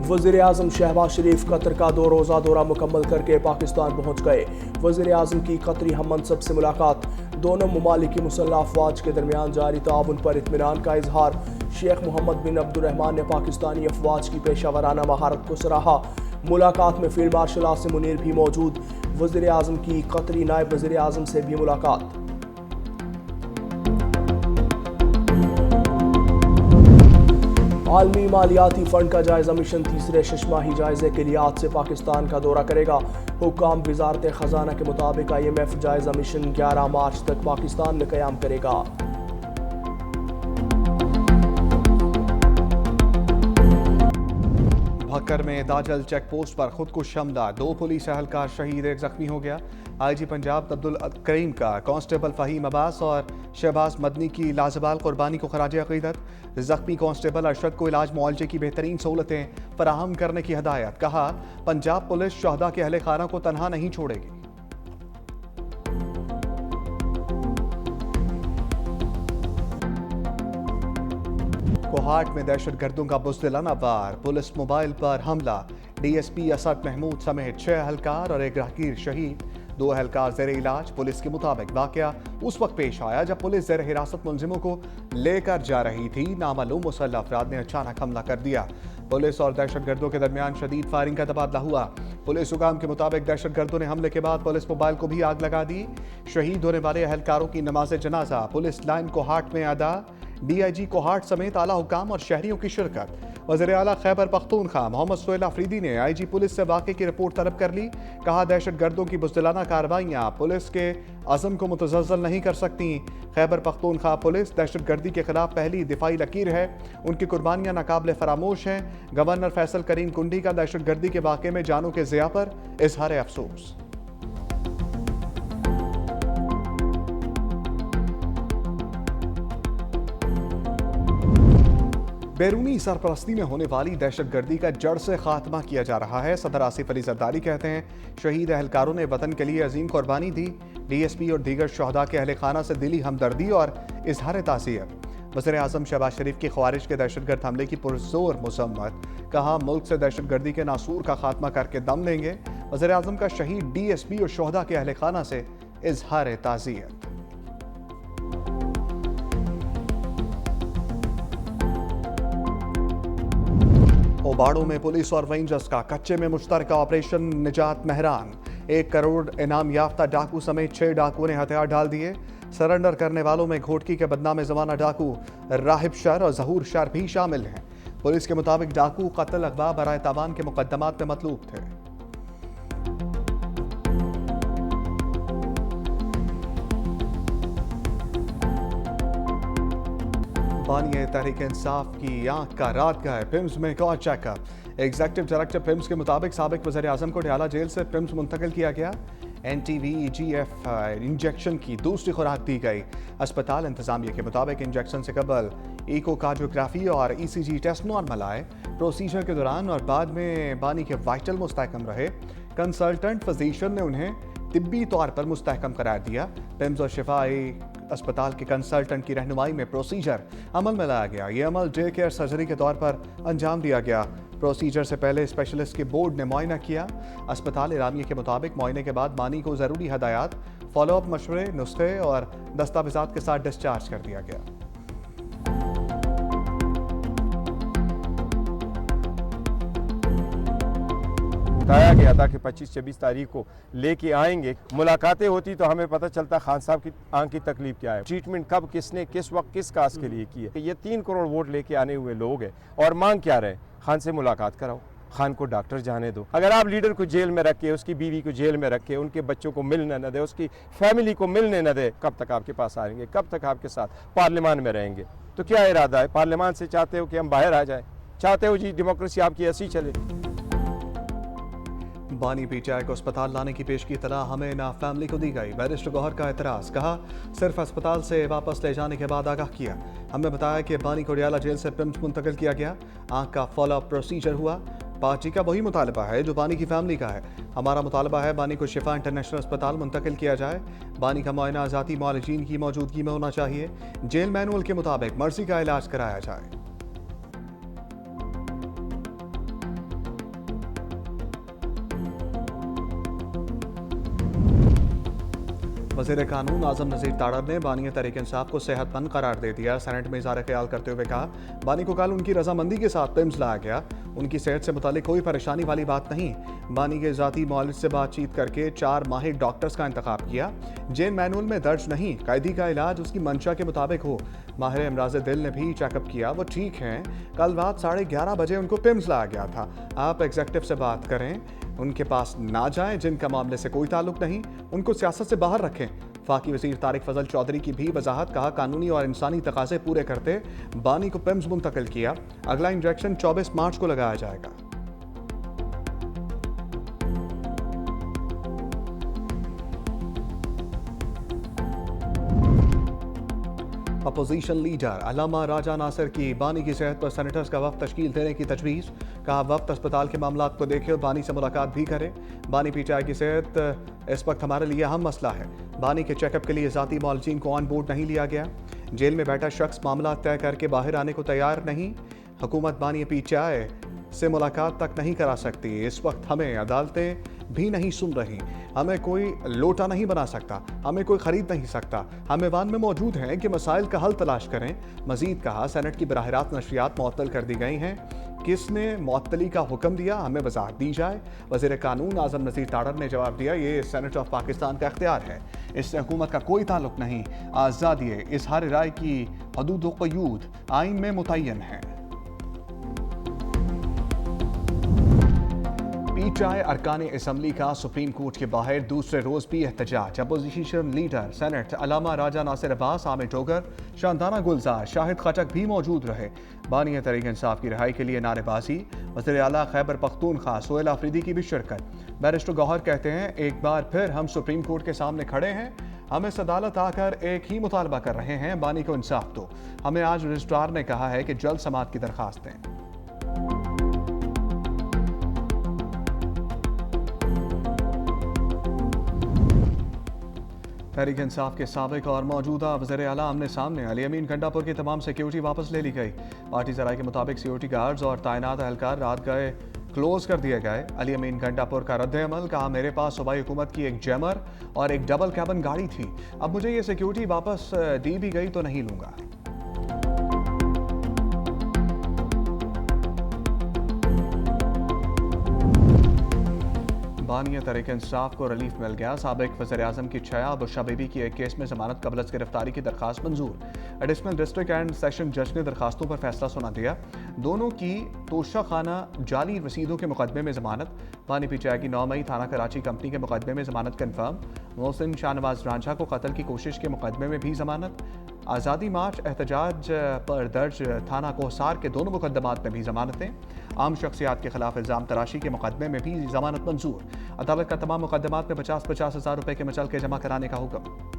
वज़ीर आज़म शहबाज शरीफ कतर का 2 रोज़ा दौरा मुकम्मल करके पाकिस्तान पहुँच गए। वज़ीर आज़म की कतरी हम मनसब से मुलाकात, दोनों ममालिक की मुसल्लह अफवाज के दरमियान जारी ताउन पर इत्मीनान का इजहार। शेख मोहम्मद बिन अब्दुर्रहमान ने पाकिस्तानी अफवाज की पेशावराना महारत को सराहा। मुलाकात में फील्ड मार्शल आसिम मुनीर भी मौजूद। वज़ीर आज़म की कतरी नायब वज़ीर आज़म से भी मुलाकात। आलमी मालियाती फंड का जायजा मिशन तीसरे शशमाही जायजे के लिए आज से पाकिस्तान का दौरा करेगा। हुक्काम वजारत खजाना के मुताबिक IMF जायजा मिशन 11 मार्च तक पाकिस्तान में क़याम करेगा। भक्कर में दाजल चेक पोस्ट पर खुदकुश हमला, 2 पुलिस एहलकार शहीद, 1 जख्मी हो गया। IG पंजाब अब्दुल करीम का कांस्टेबल फ़हीम अब्बास और शहबाज मदनी की लाजवाल कुर्बानी को खराज अक़ीदत। जख्मी कांस्टेबल अरशद को इलाज मुआलजे की बेहतरीन सहूलतें फराहम करने की हदायत। कहा, पंजाब पुलिस शहदा के अहले खाना को तनहा नहीं छोड़ेगी। कोहाट में दहशतगर्दों का बुज़दिलाना वार, पुलिस मोबाइल पर हमला, DSP असद महमूद समेत 6 एहलकार और 1 राहगीर शहीद, 2 एहलकार ज़ेर इलाज। पुलिस के मुताबिक वाकया उस वक्त पेश आया जब पुलिस ज़ेर हिरासत मुलजिमों को लेकर जा रही थी। नामालूम मुसल्लह अफराद ने अचानक हमला कर दिया। पुलिस और दहशतगर्दों के दरमियान शदीद फायरिंग का तबादला हुआ। पुलिस हुकाम के मुताबिक दहशतगर्दों ने हमले के बाद पुलिस मोबाइल को भी आग लगा दी। शहीद होने वाले एहलकारों की नमाज जनाजा पुलिस लाइन कोहाट में अदा। DIG कोहाट समेत आला हुकाम और शहरियों की शिरकत। वज़ीर आला खैबर पख्तूनख्वा मोहम्मद सोहेल अफरीदी ने IG पुलिस से वाक़े की रिपोर्ट तलब कर ली। कहा, दहशतगर्दों की बुज़दिलाना कार्रवाइयाँ पुलिस के अज़म को मुतज़्ज़ल नहीं कर सकती। खैबर पख्तूनख्वा पुलिस दहशतगर्दी के खिलाफ पहली दिफाई लकीर है। उनकी कुर्बानियाँ नाकाबिले फरामोश हैं। गवर्नर फैसल करीम कुंडी का दहशतगर्दी के वाक़े में जानों के ज़िया पर इजहार अफसोस। बैरूनी सरपरस्ती में होने वाली दहशतगर्दी का जड़ से खात्मा किया जा रहा है। सदर आसिफ अली जरदारी कहते हैं, शहीद एहलकारों ने वतन के लिए अजीम कुर्बानी दी। DSP और दीगर शहदा के अहले खाना से दिली हमदर्दी और इजहार ताज़ियत। वज़ीर आज़म शहबाज शरीफ की ख्वारिज के दहशतगर्द हमले की पुरजोर मज़म्मत। कहा, मुल्क से दहशतगर्दी के नासूर का खात्मा करके दम लेंगे। वज़ीर आज़म का शहीद DSP और शहदा के अहले खाना से इजहार ताज़ियत। ओबाड़ो में पुलिस और रेंजर्स का कच्चे में मुश्तरका ऑपरेशन निजात मेहरान। 1 करोड़ इनाम याफ्ता डाकू समेत 6 डाकुओं ने हथियार डाल दिए। सरेंडर करने वालों में घोटकी के बदनाम जमाना डाकू राहिब शर और जहूर शर भी शामिल हैं। पुलिस के मुताबिक डाकू कत्ल अगवा बराए तावान के मुकदमात में मतलूब थे। बानिए तहरीक इंसाफ की आंख का रात का है। पिम्स में एक और चेकअप। एग्जीक्यूटिव डायरेक्टर पिम्स के मुताबिक साबिक वज़ीर आज़म को डयाला जेल से पिम्स मुंतकिल किया गया। NTVEGF इंजेक्शन की दूसरी खुराक दी गई। अस्पताल इंतजामिया के मुताबिक इंजेक्शन से कबल इकोकार्डियोग्राफी और ECG टेस्ट नॉर्मल आए। प्रोसीजर के दौरान और बाद में बानी के वाइटल मुस्तहकम रहे। कंसल्टेंट फिजिशियन ने उन्हें तिब्बी तौर पर मुस्तहकम करार दिया। पिम्स और शिफाई अस्पताल के कंसल्टेंट की रहनुमाई में प्रोसीजर अमल में लाया गया। ये अमल डे केयर सर्जरी के तौर पर अंजाम दिया गया। प्रोसीजर से पहले स्पेशलिस्ट के बोर्ड ने मुआयना किया। अस्पताल इरामिया के मुताबिक मुआयने के बाद मानी को ज़रूरी हदायत, फॉलोअप मशवरे, नुस्खे और दस्तावेजात के साथ डिस्चार्ज कर दिया गया। बताया गया था कि 25-26 तारीख को लेके आएंगे। मुलाकातें होती तो हमें पता चलता खान साहब की आंख की तकलीफ क्या है, ट्रीटमेंट कब, किसने, किस वक्त, किस काज के लिए की है। ये 3 करोड़ वोट लेके आने हुए लोग हैं और मांग क्या रहे, खान से मुलाकात कराओ, खान को डॉक्टर जाने दो। अगर आप लीडर को जेल में रखे, उसकी बीवी को जेल में रखे, उनके बच्चों को मिलने न दे, उसकी फैमिली को मिलने न दे, कब तक आपके पास आएंगे, कब तक आपके साथ पार्लियामान में रहेंगे? तो क्या इरादा है? पार्लियामान से चाहते हो कि हम बाहर आ जाए? चाहते हो जी डेमोक्रेसी आपकी ऐसी चले? बानी PTI को अस्पताल लाने की पेश की इतला हमें ना फैमिली को दी गई। बैरिस्टर गौहर का एतराज़। कहा, सिर्फ अस्पताल से वापस ले जाने के बाद आगाह किया। हमने बताया कि बानी को डयाला जेल से पिम्स मुंतकिल किया गया। आंख का फॉलोअप प्रोसीजर हुआ। पार्टी का वही मुतालबा है जो बानी की फैमिली का है। हमारा मुतालबा है बानी को शिफा इंटरनेशनल अस्पताल मुंतकिल किया जाए। बानी का मुआयना ज़ाती मुआलिजीन की मौजूदगी में होना चाहिए। जेल मैनुअल के मुताबिक मर्जी का इलाज कराया जाए। वज़ीर कानून आज़म नज़ीर ताड़र ने बानी तहरीक इंसाफ को सेहतमंद करार दे दिया। सेनेट में इज़हार ख्याल करते हुए कहा, बानी को कल उनकी रजामंदी के साथ पिम्स लाया गया। उनकी सेहत से मुतालिक कोई परेशानी वाली बात नहीं। बानी के ज़ाती मौलिद से बातचीत करके 4 माहिर डॉक्टर्स का इंतखाब किया। जेल मैनुअल में दर्ज नहीं, कैदी का इलाज उसकी मंशा के मुताबिक हो। माहिर अमराज दिल ने भी चेकअप किया, वो ठीक हैं। कल रात 11:30 बजे उनको पिम्स लाया गया था। आप एग्जेक्टिव से बात करें, उनके पास ना जाएं। जिनका मामले से कोई ताल्लुक नहीं, उनको सियासत से बाहर रखें। फाकी वज़ीर तारिक फजल चौधरी की भी वजाहत, कहा कानूनी और इंसानी तकाजे पूरे करते बानी को पिम्स मुंतकिल किया। अगला इंजेक्शन 24 मार्च को लगाया जाएगा। अपोजिशन लीडर अल्लामा राजा नासिर की बानी की सेहत पर सेनेटर्स का वफ्द तश्कील देने की तजवीज़। कहा वफ्द अस्पताल के मामलात को देखे और बानी से मुलाकात भी करे। बानी पीटीआई की सेहत इस वक्त हमारे लिए अहम मसला है। बानी के चेकअप के लिए ज़ाती मौलजीन को ऑन बोर्ड नहीं लिया गया। जेल में बैठा शख्स मामला तय करके बाहर आने को तैयार नहीं। हुकूमत बानी पीटीआई से मुलाकात तक नहीं करा सकती। इस वक्त हमें अदालतें भी नहीं सुन रही। हमें कोई लोटा नहीं बना सकता, हमें कोई खरीद नहीं सकता। हम ऐवान में मौजूद हैं कि मसाइल का हल तलाश करें। मजीद कहा, सेनेट की बराह रास्त नशरियात मुअत्तल कर दी गई हैं। किसने मुअत्तली का हुक्म दिया, हमें वजाहत दी जाए। वज़ीर कानून आज़म नज़ीर ताड़र ने जवाब दिया, ये सेनेट ऑफ पाकिस्तान का इख्तियार है, इससे हुकूमत का कोई ताल्लुक नहीं। आज़ादी इज़हार राय की हदूद व क़यूद आइन में मुतय्यन है। पीटीआई अरकान असम्बली का सुप्रीम कोर्ट के बाहर दूसरे रोज भी एहतजाज। अपोजिशन लीडर सेनेट अल्लामा राजा नासिर अब्बास, आमिर डोगर, शांताना गुलजार, शाहिद खटक भी मौजूद रहे। बानी तहरीक इंसाफ की रिहाई के लिए नारेबाजी। वज़ीर आला खैबर पख्तूनख्वा सोहेल आफरीदी की भी शिरकत। बैरिस्टर गौहर कहते हैं, एक बार फिर हम सुप्रीम कोर्ट के सामने खड़े हैं। हम इस अदालत आकर एक ही मुतालबा कर रहे हैं, बानी को इंसाफ दो। हमें आज रजिस्ट्रार ने कहा है कि जल्द समाअत की दरख्वास्त दें। तहरीक इंसाफ के साबिक और मौजूदा वज़ीर आला आमने सामने। अली अमीन गंडापुर की तमाम सिक्योरिटी वापस ले ली गई। पार्टी जराये के मुताबिक सिक्योरिटी गार्ड्स और तैनात एहलकार रात गए क्लोज कर दिए गए। अली अमीन गंडापुर का रद्द अमल, कहा मेरे पास सूबाई हुकूमत की एक जैमर और एक डबल कैबिन गाड़ी थी। अब मुझे ये सिक्योरिटी वापस दी भी गई तो नहीं लूँगा। बानी तहरीक इंसाफ को रिलीफ मिल गया। साबिक वज़ीर आज़म की छया बुशा बीबी की एक केस में जमानत कबल अज़ गिरफ्तारी की दरखास्त मंजूर। एडिशनल डिस्ट्रिक्ट एंड सेशन जज ने दरखास्तों पर फैसला सुना दिया। दोनों की तोशा खाना जाली रसीदों के मुकदमे में जमानत। बानी पीटीआई की 9 मई थाना कराची कंपनी के मुकदमे में जमानत कन्फर्म। मोहसिन शाहनवाज रांझा को कत्ल की कोशिश के मुकदमे में भी जमानत। आज़ादी मार्च एहतजाज पर दर्ज थाना कोहसार के दोनों मुकदमात में भी जमानतें। आम शख्सियात के खिलाफ इल्ज़ाम तराशी के मुकदमे में भी जमानत मंजूर। अदालत का तमाम मुकदमात में 50-50 हज़ार रुपये के मचल के जमा कराने का हुक्म।